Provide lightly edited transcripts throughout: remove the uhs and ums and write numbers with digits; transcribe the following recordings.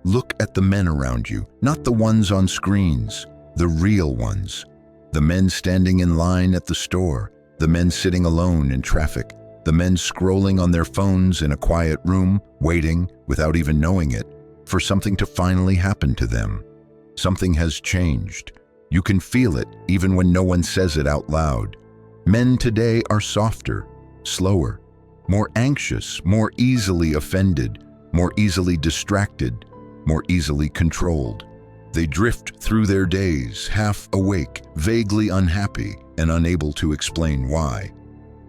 Look at the men around you, not the ones on screens, the real ones. The men standing in line at the store, the men sitting alone in traffic, the men scrolling on their phones in a quiet room, waiting, without even knowing it, for something to finally happen to them. Something has changed. You can feel it even when no one says it out loud. Men today are softer, slower, more anxious, more easily offended, more easily distracted, more easily controlled. They drift through their days, half awake, vaguely unhappy, and unable to explain why.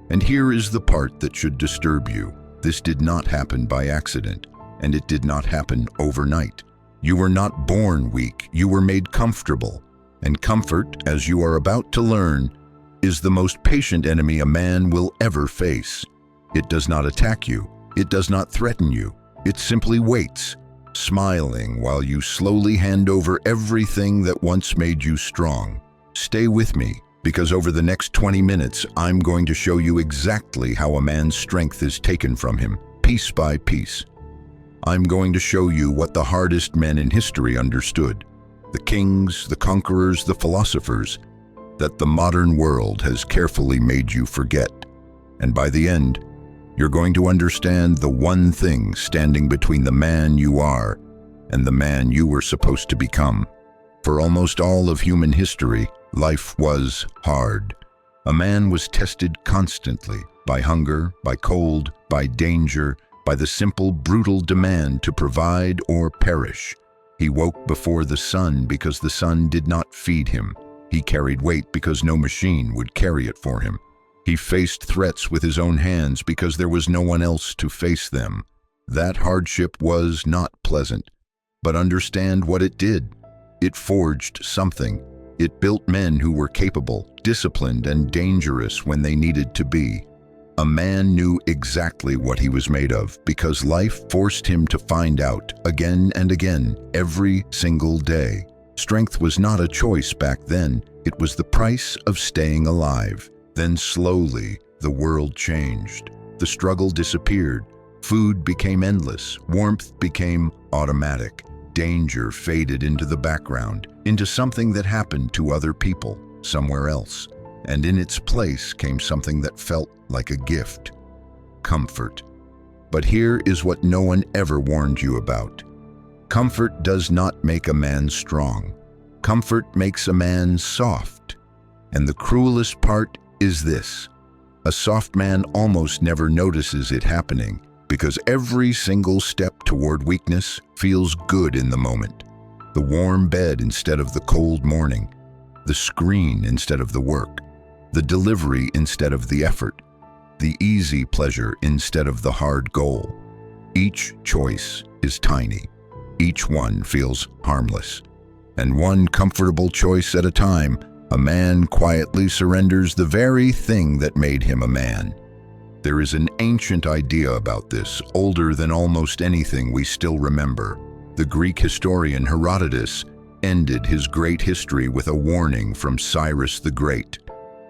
And here is the part that should disturb you. This did not happen by accident, and it did not happen overnight. You were not born weak, you were made comfortable. And comfort, as you are about to learn, is the most patient enemy a man will ever face. It does not attack you, it does not threaten you, it simply waits, smiling while you slowly hand over everything that once made you strong. Stay with me, because over the next 20 minutes, I'm going to show you exactly how a man's strength is taken from him, piece by piece. I'm going to show you what the hardest men in history understood, the kings, the conquerors, the philosophers, that the modern world has carefully made you forget. And by the end, you're going to understand the one thing standing between the man you are and the man you were supposed to become. For almost all of human history, life was hard. A man was tested constantly by hunger, by cold, by danger, by the simple, brutal demand to provide or perish. He woke before the sun because the sun did not feed him. He carried weight because no machine would carry it for him. He faced threats with his own hands because there was no one else to face them. That hardship was not pleasant, but understand what it did. It forged something. It built men who were capable, disciplined, and dangerous when they needed to be. A man knew exactly what he was made of because life forced him to find out again and again, every single day. Strength was not a choice back then. It was the price of staying alive. Then slowly, the world changed. The struggle disappeared. Food became endless. Warmth became automatic. Danger faded into the background, into something that happened to other people, somewhere else. And in its place came something that felt like a gift: comfort. But here is what no one ever warned you about. Comfort does not make a man strong. Comfort makes a man soft. And the cruelest part is this: a soft man almost never notices it happening because every single step toward weakness feels good in the moment. The warm bed instead of the cold morning, the screen instead of the work, the delivery instead of the effort, the easy pleasure instead of the hard goal. Each choice is tiny. Each one feels harmless. And one comfortable choice at a time, a man quietly surrenders the very thing that made him a man. There is an ancient idea about this, older than almost anything we still remember. The Greek historian Herodotus ended his great history with a warning from Cyrus the Great,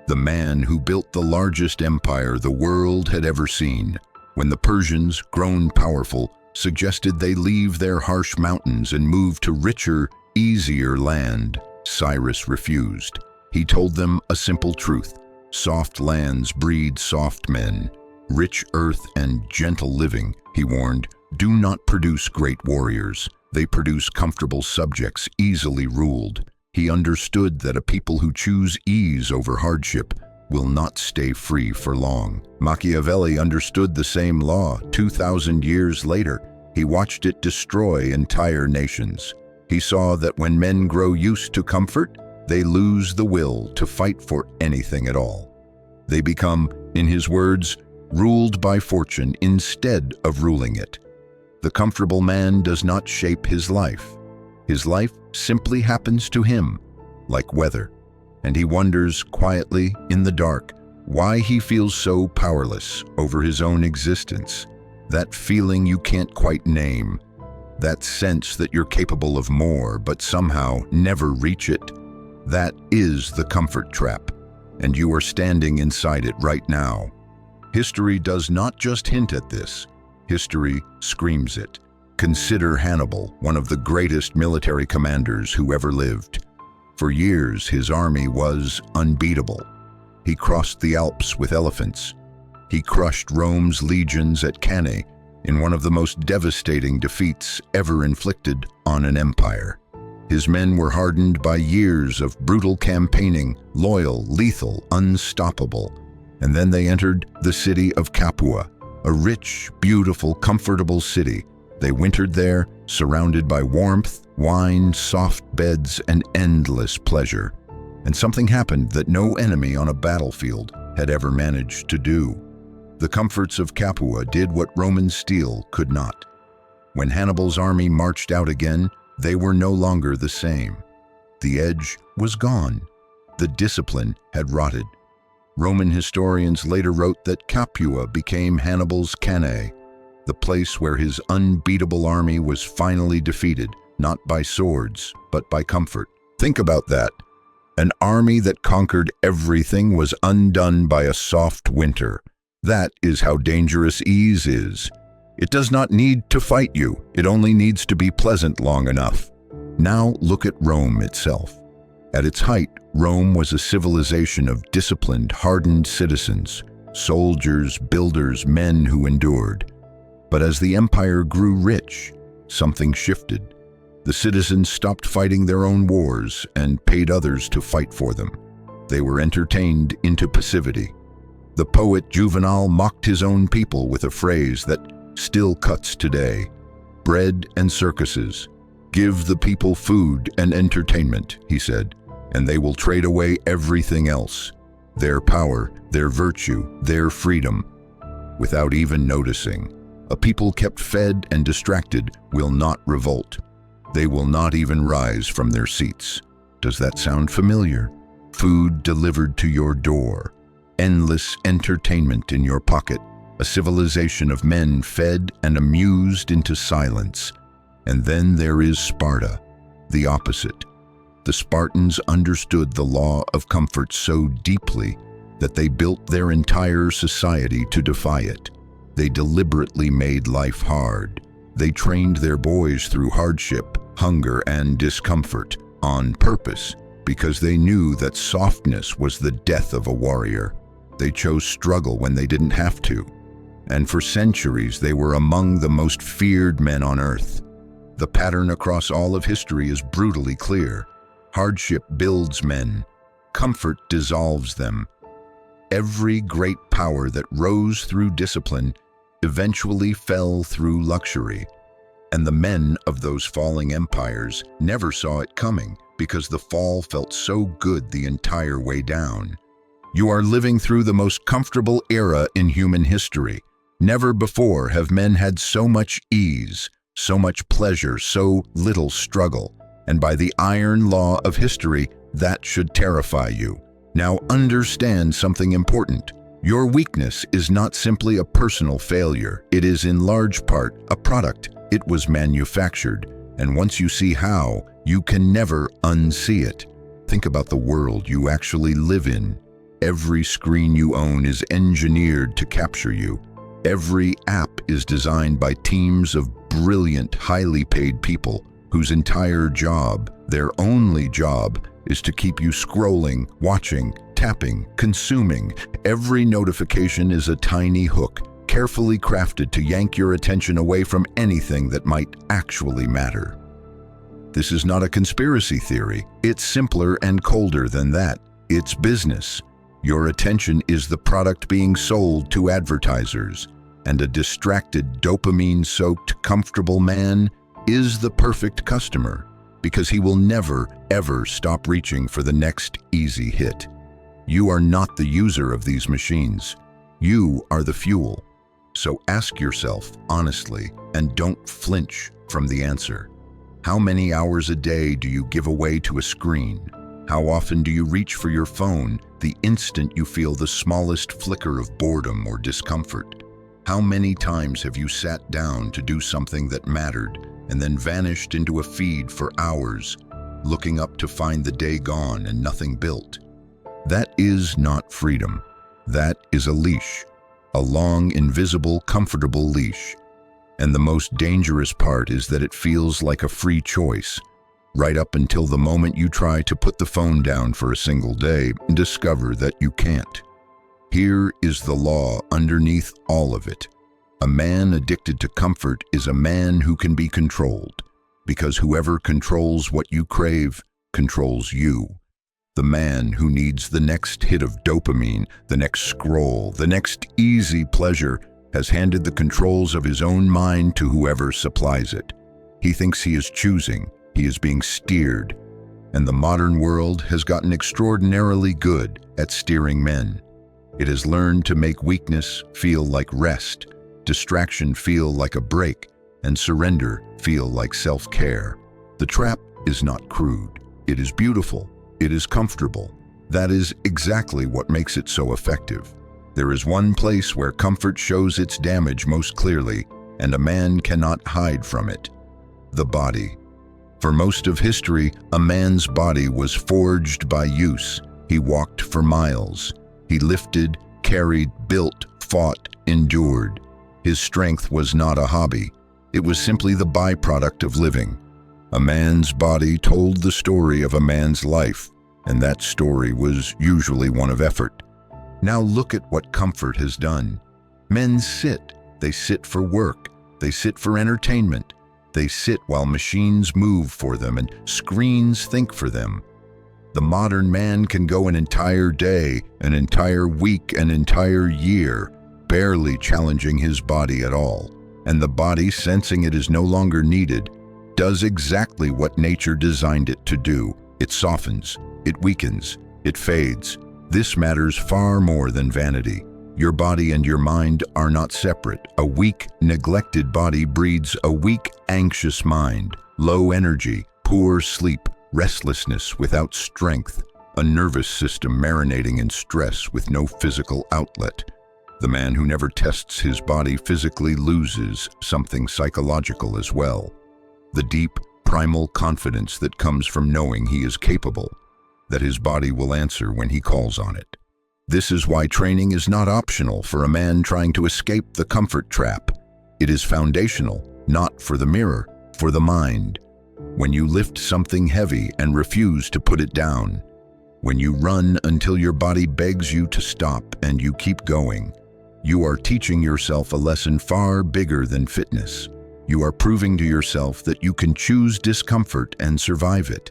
the man who built the largest empire the world had ever seen. When the Persians, grown powerful, suggested they leave their harsh mountains and move to richer, easier land, Cyrus refused. He told them a simple truth: soft lands breed soft men. Rich earth and gentle living, he warned, do not produce great warriors. They produce comfortable subjects, easily ruled. He understood that a people who choose ease over hardship will not stay free for long. Machiavelli understood the same law 2,000 years later. He watched it destroy entire nations. He saw that when men grow used to comfort, they lose the will to fight for anything at all. They become, in his words, ruled by fortune instead of ruling it. The comfortable man does not shape his life. His life simply happens to him, like weather, and he wonders quietly in the dark why he feels so powerless over his own existence. That feeling you can't quite name, that sense that you're capable of more but somehow never reach it, that is the comfort trap, and you are standing inside it right now. History does not just hint at this, history screams it. Consider Hannibal, one of the greatest military commanders who ever lived. For years, his army was unbeatable. He crossed the Alps with elephants. He crushed Rome's legions at Cannae in one of the most devastating defeats ever inflicted on an empire. His men were hardened by years of brutal campaigning, loyal, lethal, unstoppable. And then they entered the city of Capua, a rich, beautiful, comfortable city. They wintered there, surrounded by warmth, wine, soft beds, and endless pleasure. And something happened that no enemy on a battlefield had ever managed to do. The comforts of Capua did what Roman steel could not. When Hannibal's army marched out again, they were no longer the same. The edge was gone. The discipline had rotted. Roman historians later wrote that Capua became Hannibal's Cannae, the place where his unbeatable army was finally defeated, not by swords, but by comfort. Think about that. An army that conquered everything was undone by a soft winter. That is how dangerous ease is. It does not need to fight you. It only needs to be pleasant long enough. Now look at Rome itself. At its height, Rome was a civilization of disciplined, hardened citizens, soldiers, builders, men who endured. But as the empire grew rich, something shifted. The citizens stopped fighting their own wars and paid others to fight for them. They were entertained into passivity. The poet Juvenal mocked his own people with a phrase that still cuts today: bread and circuses. Give the people food and entertainment, he said, and they will trade away everything else, their power, their virtue, their freedom. Without even noticing, a people kept fed and distracted will not revolt. They will not even rise from their seats. Does that sound familiar? Food delivered to your door, endless entertainment in your pocket, a civilization of men fed and amused into silence. And then there is Sparta, the opposite. The Spartans understood the law of comfort so deeply that they built their entire society to defy it. They deliberately made life hard. They trained their boys through hardship, hunger, and discomfort on purpose because they knew that softness was the death of a warrior. They chose struggle when they didn't have to. And for centuries, they were among the most feared men on earth. The pattern across all of history is brutally clear. Hardship builds men. Comfort dissolves them. Every great power that rose through discipline eventually fell through luxury. And the men of those falling empires never saw it coming because the fall felt so good the entire way down. You are living through the most comfortable era in human history. Never before have men had so much ease, so much pleasure, so little struggle. And by the iron law of history, that should terrify you. Now understand something important. Your weakness is not simply a personal failure. It is in large part a product. It was manufactured. And once you see how, you can never unsee it. Think about the world you actually live in. Every screen you own is engineered to capture you. Every app is designed by teams of brilliant, highly paid people whose entire job, their only job, is to keep you scrolling, watching, tapping, consuming. Every notification is a tiny hook, carefully crafted to yank your attention away from anything that might actually matter. This is not a conspiracy theory. It's simpler and colder than that. It's business. Your attention is the product being sold to advertisers, and a distracted, dopamine-soaked, comfortable man is the perfect customer because he will never, ever stop reaching for the next easy hit. You are not the user of these machines. You are the fuel. So ask yourself honestly, and don't flinch from the answer. How many hours a day do you give away to a screen? How often do you reach for your phone the instant you feel the smallest flicker of boredom or discomfort? How many times have you sat down to do something that mattered and then vanished into a feed for hours, looking up to find the day gone and nothing built? That is not freedom. That is a leash, a long, invisible, comfortable leash. And the most dangerous part is that it feels like a free choice, right up until the moment you try to put the phone down for a single day and discover that you can't. Here is the law underneath all of it. A man addicted to comfort is a man who can be controlled, because whoever controls what you crave controls you. The man who needs the next hit of dopamine, the next scroll, the next easy pleasure, has handed the controls of his own mind to whoever supplies it. He thinks he is choosing, he is being steered, and the modern world has gotten extraordinarily good at steering men. It has learned to make weakness feel like rest, distraction feel like a break, and surrender feel like self-care. The trap is not crude. It is beautiful. It is comfortable. That is exactly what makes it so effective. There is one place where comfort shows its damage most clearly, and a man cannot hide from it: the body. For most of history, a man's body was forged by use. He walked for miles. He lifted, carried, built, fought, endured. His strength was not a hobby. It was simply the byproduct of living. A man's body told the story of a man's life, and that story was usually one of effort. Now look at what comfort has done. Men sit. They sit for work. They sit for entertainment. They sit while machines move for them and screens think for them. The modern man can go an entire day, an entire week, an entire year, barely challenging his body at all. And the body, sensing it is no longer needed, does exactly what nature designed it to do. It softens, it weakens, it fades. This matters far more than vanity. Your body and your mind are not separate. A weak, neglected body breeds a weak, anxious mind, low energy, poor sleep, restlessness without strength, a nervous system marinating in stress with no physical outlet. The man who never tests his body physically loses something psychological as well. The deep, primal confidence that comes from knowing he is capable, that his body will answer when he calls on it. This is why training is not optional for a man trying to escape the comfort trap. It is foundational, not for the mirror, for the mind. When you lift something heavy and refuse to put it down, when you run until your body begs you to stop and you keep going, you are teaching yourself a lesson far bigger than fitness. You are proving to yourself that you can choose discomfort and survive it,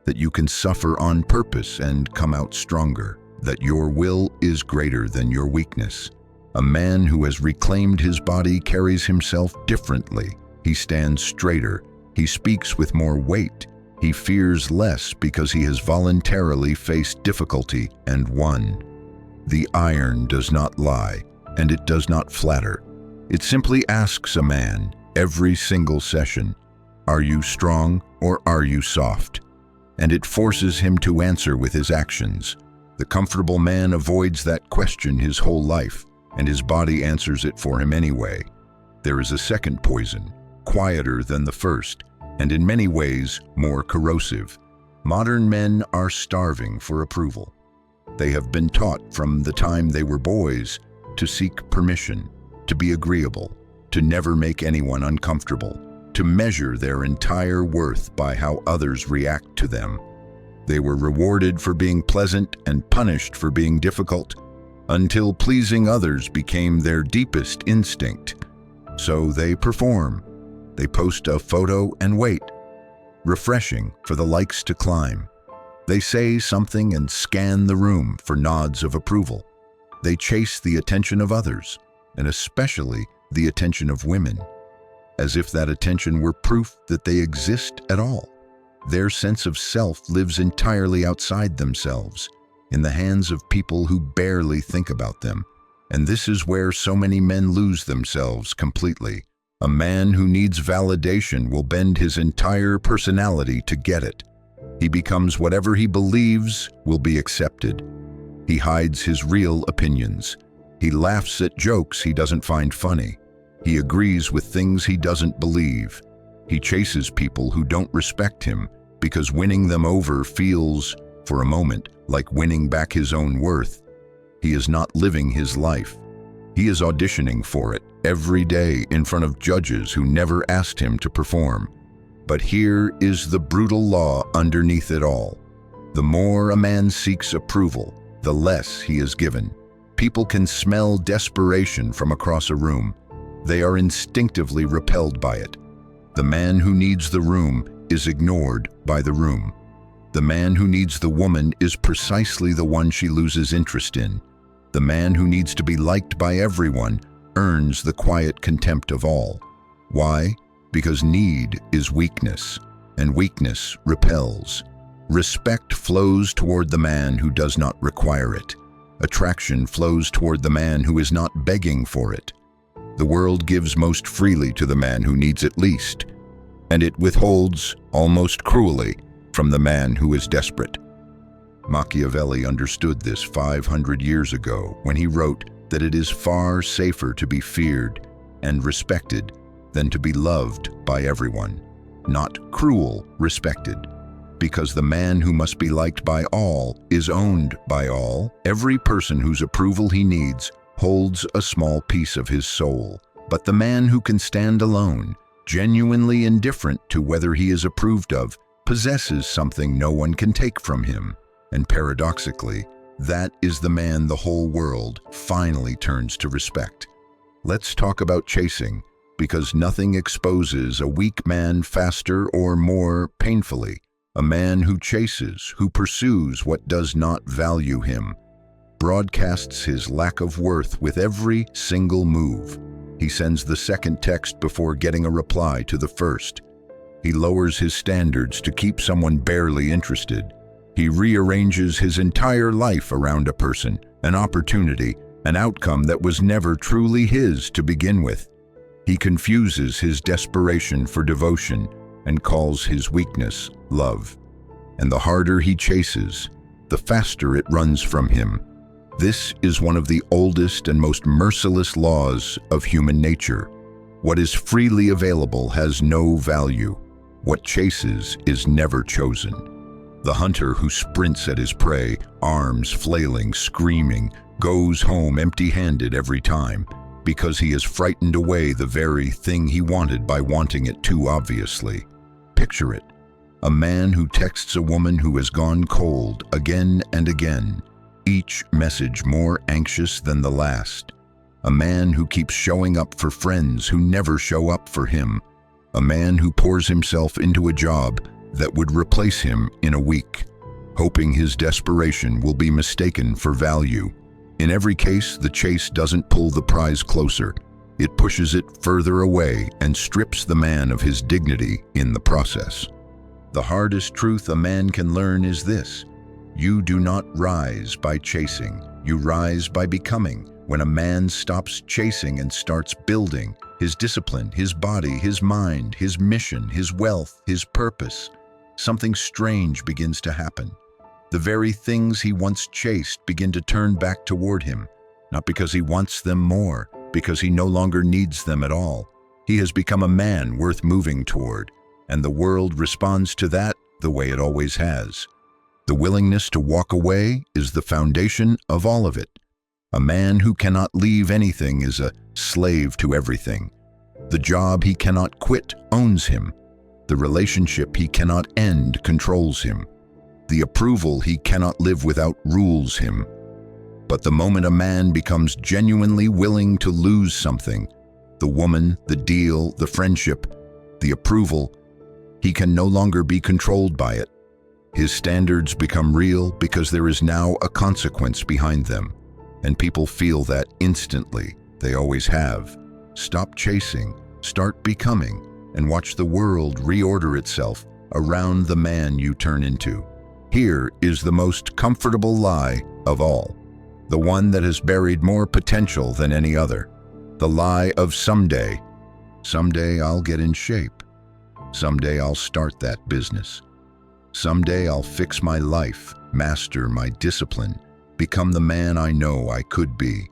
that you can suffer on purpose and come out stronger, that your will is greater than your weakness. A man who has reclaimed his body carries himself differently. He stands straighter. He speaks with more weight. He fears less because he has voluntarily faced difficulty and won. The iron does not lie, and it does not flatter. It simply asks a man, every single session, are you strong or are you soft? And it forces him to answer with his actions. The comfortable man avoids that question his whole life, and his body answers it for him anyway. There is a second poison, quieter than the first, and in many ways more corrosive. Modern men are starving for approval. They have been taught from the time they were boys to seek permission, to be agreeable, to never make anyone uncomfortable, to measure their entire worth by how others react to them. They were rewarded for being pleasant and punished for being difficult, until pleasing others became their deepest instinct. So they perform. They post a photo and wait, refreshing for the likes to climb. They say something and scan the room for nods of approval. They chase the attention of others, and especially the attention of women, as if that attention were proof that they exist at all. Their sense of self lives entirely outside themselves, in the hands of people who barely think about them. And this is where so many men lose themselves completely. A man who needs validation will bend his entire personality to get it. He becomes whatever he believes will be accepted. He hides his real opinions. He laughs at jokes he doesn't find funny. He agrees with things he doesn't believe. He chases people who don't respect him because winning them over feels, for a moment, like winning back his own worth. He is not living his life. He is auditioning for it. every day in front of judges who never asked him to perform. But here is the brutal law underneath it all. The more a man seeks approval, the less he is given. People can smell desperation from across a room. They are instinctively repelled by it. The man who needs the room is ignored by the room. The man who needs the woman is precisely the one she loses interest in. The man who needs to be liked by everyone earns the quiet contempt of all. Why? Because need is weakness, and weakness repels. Respect flows toward the man who does not require it. Attraction flows toward the man who is not begging for it. The world gives most freely to the man who needs it least, and it withholds, almost cruelly, from the man who is desperate. Machiavelli understood this 500 years ago when he wrote that it is far safer to be feared and respected than to be loved by everyone, not cruel respected. Because the man who must be liked by all is owned by all. Every person whose approval he needs holds a small piece of his soul. But the man who can stand alone, genuinely indifferent to whether he is approved of, possesses something no one can take from him. And paradoxically, that is the man the whole world finally turns to respect. Let's talk about chasing, because nothing exposes a weak man faster or more painfully. A man who chases, who pursues what does not value him, broadcasts his lack of worth with every single move. He sends the second text before getting a reply to the first. He lowers his standards to keep someone barely interested. He rearranges his entire life around a person, an opportunity, an outcome that was never truly his to begin with. He confuses his desperation for devotion and calls his weakness love. And the harder he chases, the faster it runs from him. This is one of the oldest and most merciless laws of human nature. What is freely available has no value. What chases is never chosen. The hunter who sprints at his prey, arms flailing, screaming, goes home empty-handed every time because he has frightened away the very thing he wanted by wanting it too obviously. Picture it. A man who texts a woman who has gone cold again and again, each message more anxious than the last. A man who keeps showing up for friends who never show up for him. A man who pours himself into a job that would replace him in a week, hoping his desperation will be mistaken for value. In every case, the chase doesn't pull the prize closer. It pushes it further away and strips the man of his dignity in the process. The hardest truth a man can learn is this: you do not rise by chasing, you rise by becoming. When a man stops chasing and starts building, his discipline, his body, his mind, his mission, his wealth, his purpose, something strange begins to happen. The very things he once chased begin to turn back toward him, not because he wants them more, because he no longer needs them at all. He has become a man worth moving toward, and the world responds to that the way it always has. The willingness to walk away is the foundation of all of it. A man who cannot leave anything is a slave to everything. The job he cannot quit owns him. The relationship he cannot end controls him. The approval he cannot live without rules him. But the moment a man becomes genuinely willing to lose something, the woman, the deal, the friendship, the approval, he can no longer be controlled by it. His standards become real because there is now a consequence behind them, and people feel that instantly. They always have. Stop chasing, start becoming, and watch the world reorder itself around the man you turn into. Here is the most comfortable lie of all, the one that has buried more potential than any other. The lie of someday. Someday I'll get in shape. Someday I'll start that business. Someday I'll fix my life, master my discipline, become the man I know I could be.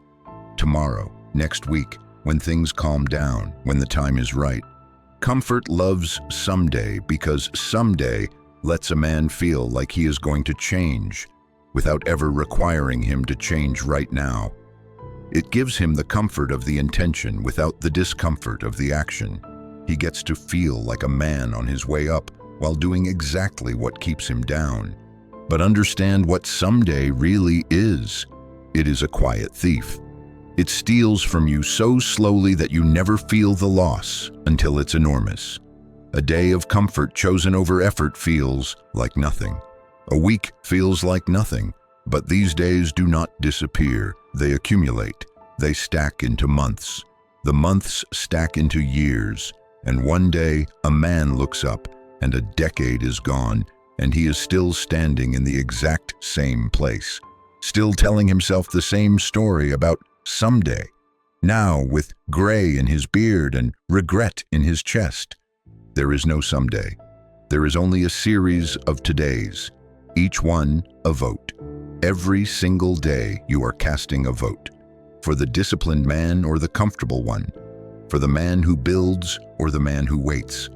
Tomorrow, next week, when things calm down, when the time is right. Comfort loves someday because someday lets a man feel like he is going to change without ever requiring him to change right now. It gives him the comfort of the intention without the discomfort of the action. He gets to feel like a man on his way up while doing exactly what keeps him down. But understand what someday really is. It is a quiet thief. It steals from you so slowly that you never feel the loss until it's enormous. A day of comfort chosen over effort feels like nothing. A week feels like nothing, but these days do not disappear. They accumulate. They stack into months. The months stack into years, and one day a man looks up and a decade is gone, and he is still standing in the exact same place, still telling himself the same story about someday, now with gray in his beard and regret in his chest. There is no someday. There is only a series of todays, each one a vote. Every single day you are casting a vote, for the disciplined man or the comfortable one, for the man who builds or the man who waits.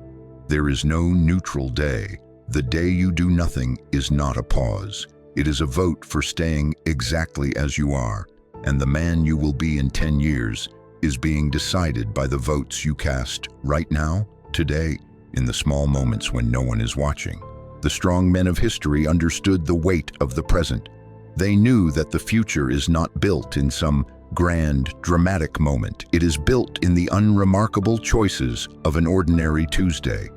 There is no neutral day. The day you do nothing is not a pause. It is a vote for staying exactly as you are, and the man you will be in 10 years is being decided by the votes you cast right now, today, in the small moments when no one is watching. The strong men of history understood the weight of the present. They knew that the future is not built in some grand, dramatic moment. It is built in the unremarkable choices of an ordinary Tuesday.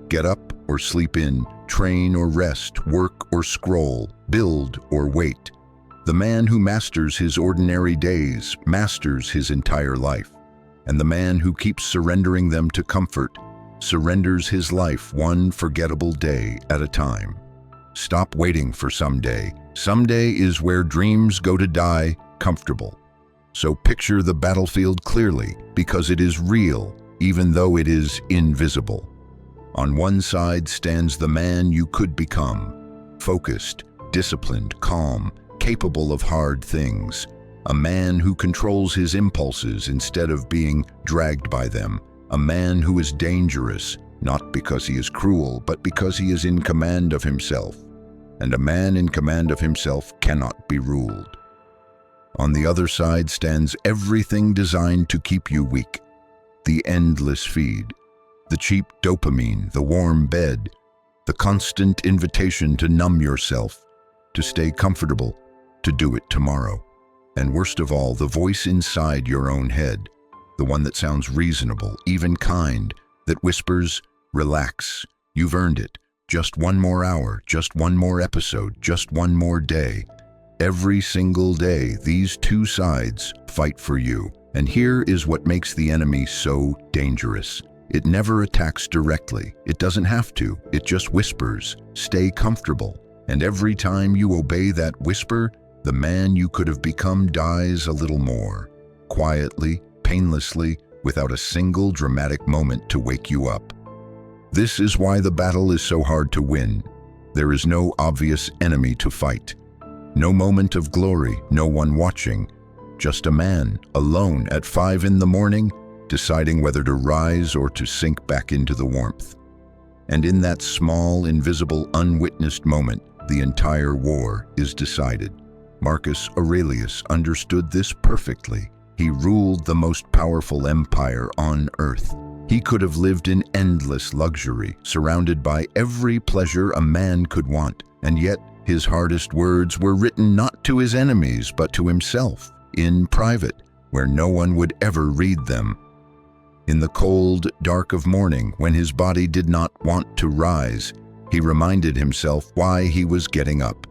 Get up or sleep in, train or rest, work or scroll, build or wait. The man who masters his ordinary days masters his entire life, and the man who keeps surrendering them to comfort surrenders his life one forgettable day at a time. Stop waiting for someday. Someday is where dreams go to die comfortable. So picture the battlefield clearly, because it is real, even though it is invisible. On one side stands the man you could become, focused, disciplined, calm, capable of hard things, a man who controls his impulses instead of being dragged by them, a man who is dangerous, not because he is cruel, but because he is in command of himself, and a man in command of himself cannot be ruled. On the other side stands everything designed to keep you weak, the endless feed, the cheap dopamine, the warm bed, the constant invitation to numb yourself, to stay comfortable, to do it tomorrow. And worst of all, the voice inside your own head, the one that sounds reasonable, even kind, that whispers, relax, you've earned it, just one more hour, just one more episode, just one more day. Every single day, these two sides fight for you. And here is what makes the enemy so dangerous. It never attacks directly. It doesn't have to. It just whispers, stay comfortable. And every time you obey that whisper, the man you could have become dies a little more, quietly, painlessly, without a single dramatic moment to wake you up. This is why the battle is so hard to win. There is no obvious enemy to fight. No moment of glory, no one watching. Just a man, alone at 5 in the morning, deciding whether to rise or to sink back into the warmth. And in that small, invisible, unwitnessed moment, the entire war is decided. Marcus Aurelius understood this perfectly. He ruled the most powerful empire on earth. He could have lived in endless luxury, surrounded by every pleasure a man could want, and yet his hardest words were written not to his enemies, but to himself, in private, where no one would ever read them. In the cold, dark of morning, when his body did not want to rise, he reminded himself why he was getting up,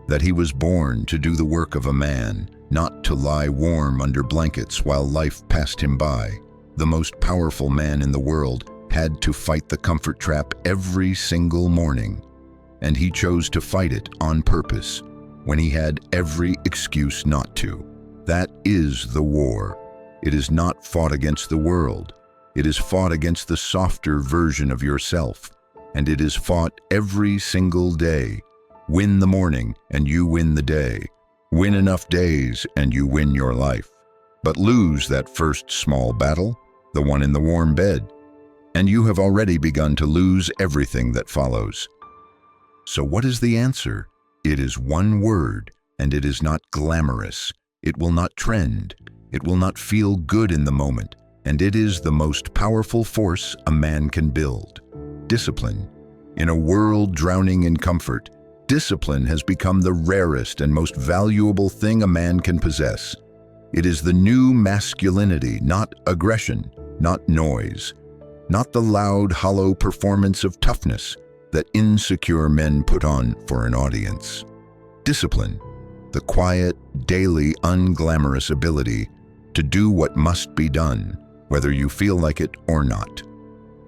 that he was born to do the work of a man, not to lie warm under blankets while life passed him by. The most powerful man in the world had to fight the comfort trap every single morning, and he chose to fight it on purpose when he had every excuse not to. That is the war. It is not fought against the world. It is fought against the softer version of yourself, and it is fought every single day. Win the morning, and you win the day. Win enough days, and you win your life. But lose that first small battle, the one in the warm bed, and you have already begun to lose everything that follows. So what is the answer? It is one word, and it is not glamorous. It will not trend. It will not feel good in the moment, and it is the most powerful force a man can build. Discipline. In a world drowning in comfort, discipline has become the rarest and most valuable thing a man can possess. It is the new masculinity, not aggression, not noise, not the loud, hollow performance of toughness that insecure men put on for an audience. Discipline, the quiet, daily, unglamorous ability to do what must be done, whether you feel like it or not.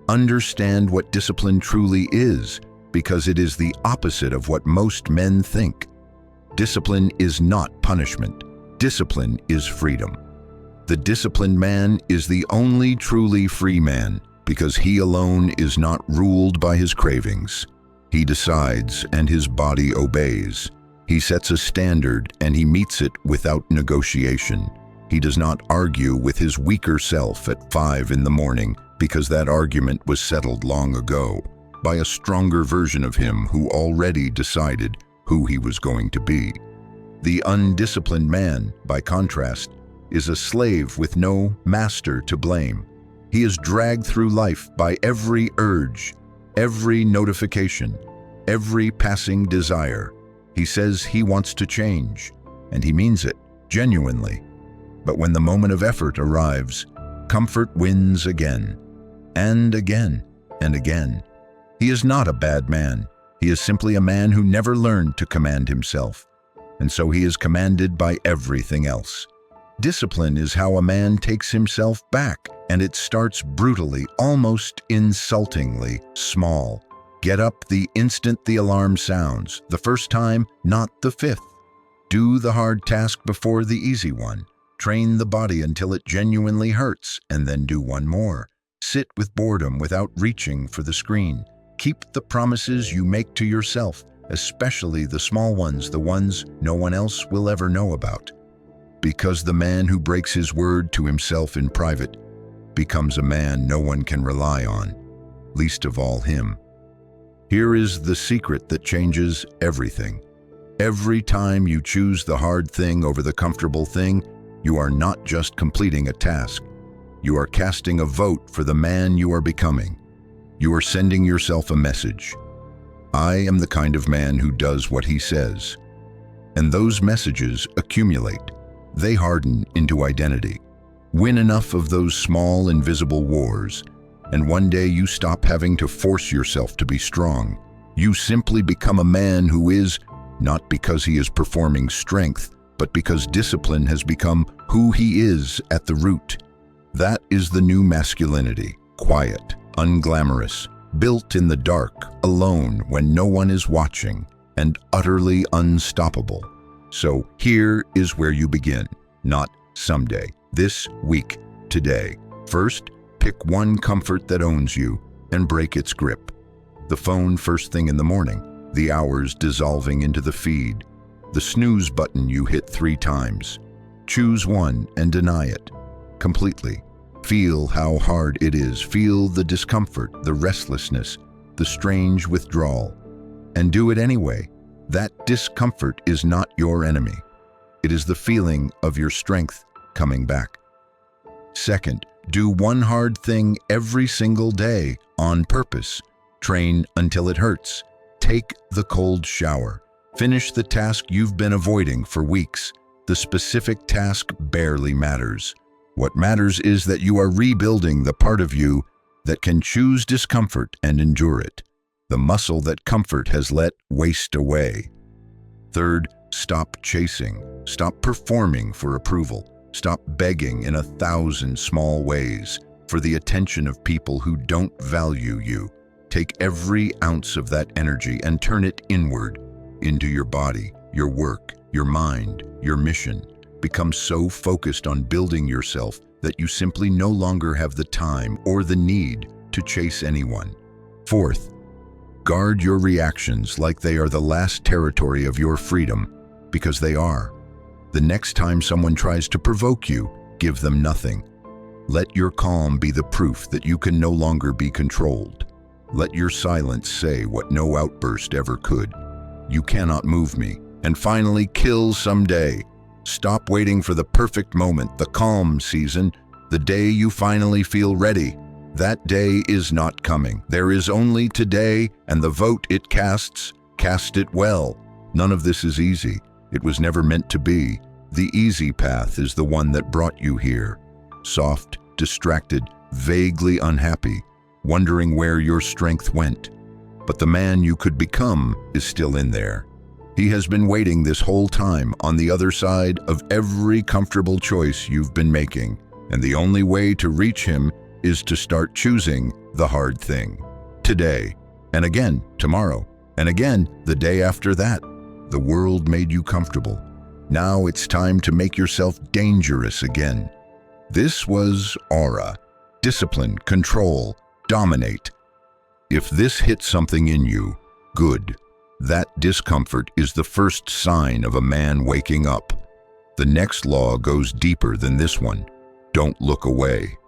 Understand what discipline truly is, because it is the opposite of what most men think. Discipline is not punishment. Discipline is freedom. The disciplined man is the only truly free man, because he alone is not ruled by his cravings. He decides and his body obeys. He sets a standard and he meets it without negotiation. He does not argue with his weaker self at 5 in the morning because that argument was settled long ago by a stronger version of him who already decided who he was going to be. The undisciplined man, by contrast, is a slave with no master to blame. He is dragged through life by every urge, every notification, every passing desire. He says he wants to change, and he means it, genuinely. But when the moment of effort arrives, comfort wins again, and again, and again. He is not a bad man. He is simply a man who never learned to command himself, and so he is commanded by everything else. Discipline is how a man takes himself back, and it starts brutally, almost insultingly small. Get up the instant the alarm sounds, the first time, not the 5th. Do the hard task before the easy one. Train the body until it genuinely hurts, and then do one more. Sit with boredom without reaching for the screen. Keep the promises you make to yourself, especially the small ones, the ones no one else will ever know about. Because the man who breaks his word to himself in private becomes a man no one can rely on, least of all him. Here is the secret that changes everything. Every time you choose the hard thing over the comfortable thing, you are not just completing a task. You are casting a vote for the man you are becoming. You are sending yourself a message. I am the kind of man who does what he says. And those messages accumulate. They harden into identity. Win enough of those small, invisible wars, and one day you stop having to force yourself to be strong. You simply become a man who is, not because he is performing strength, but because discipline has become who he is at the root. That is the new masculinity, quiet, unglamorous, built in the dark, alone when no one is watching, and utterly unstoppable. So here is where you begin, not someday, this week, today. First, pick one comfort that owns you and break its grip. The phone first thing in the morning, the hours dissolving into the feed, the snooze button you hit 3 times. Choose one and deny it completely. Feel how hard it is. Feel the discomfort, the restlessness, the strange withdrawal, and do it anyway. That discomfort is not your enemy. It is the feeling of your strength coming back. Second, do one hard thing every single day on purpose. Train until it hurts. Take the cold shower. Finish the task you've been avoiding for weeks. The specific task barely matters. What matters is that you are rebuilding the part of you that can choose discomfort and endure it, the muscle that comfort has let waste away. Third, stop chasing. Stop performing for approval. Stop begging in 1,000 small ways for the attention of people who don't value you. Take every ounce of that energy and turn it inward, into your body, your work, your mind, your mission. Become so focused on building yourself that you simply no longer have the time or the need to chase anyone. Fourth, guard your reactions like they are the last territory of your freedom, because they are. The next time someone tries to provoke you, give them nothing. Let your calm be the proof that you can no longer be controlled. Let your silence say what no outburst ever could. You cannot move me. And finally, kill someday. Stop waiting for the perfect moment, the calm season, the day you finally feel ready. That day is not coming. There is only today, and the vote it casts, cast it well. None of this is easy. It was never meant to be. The easy path is the one that brought you here. Soft, distracted, vaguely unhappy, wondering where your strength went. But the man you could become is still in there. He has been waiting this whole time on the other side of every comfortable choice you've been making. And the only way to reach him is to start choosing the hard thing. Today, and again tomorrow, and again the day after that. The world made you comfortable. Now it's time to make yourself dangerous again. This was aura. Discipline, control, dominate. If this hits something in you, good. That discomfort is the first sign of a man waking up. The next law goes deeper than this one. Don't look away.